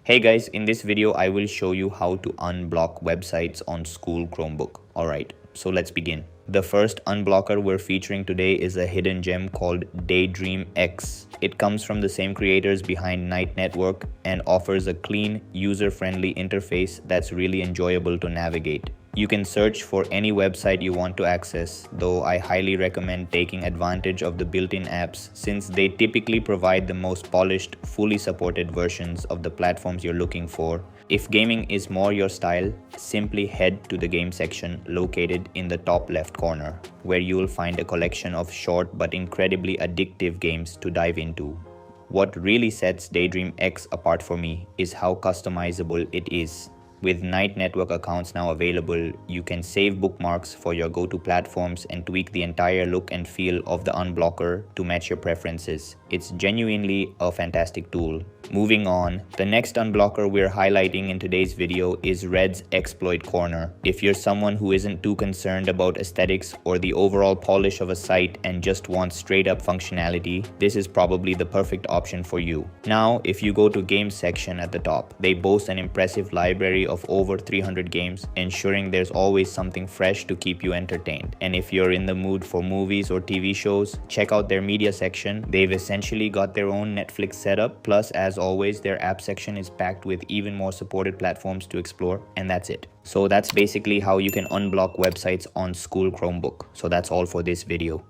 Hey guys, in this video I will show you how to unblock websites on school Chromebook. Alright, so let's begin. The first unblocker we're featuring today is a hidden gem called Daydream X. It comes from the same creators behind Night Network and offers a clean, user-friendly interface that's really enjoyable to navigate. You can search for any website you want to access, though I highly recommend taking advantage of the built-in apps since they typically provide the most polished, fully supported versions of the platforms you're looking for. If gaming is more your style, simply head to the game section located in the top left corner, where you'll find a collection of short but incredibly addictive games to dive into. What really sets Daydream X apart for me is how customizable it is. With Night Network accounts now available, you can save bookmarks for your go-to platforms and tweak the entire look and feel of the unblocker to match your preferences. It's genuinely a fantastic tool. Moving on, the next unblocker we're highlighting in today's video is Red's Exploit Corner. If you're someone who isn't too concerned about aesthetics or the overall polish of a site and just wants straight-up functionality, this is probably the perfect option for you. Now, if you go to Games section at the top, they boast an impressive library of over 300 games, ensuring there's always something fresh to keep you entertained. And if you're in the mood for movies or TV shows, check out their media section. They've essentially got their own Netflix setup, plus as always their app section is packed with even more supported platforms to explore, and that's it. So that's basically how you can unblock websites on school Chromebook. So that's all for this video.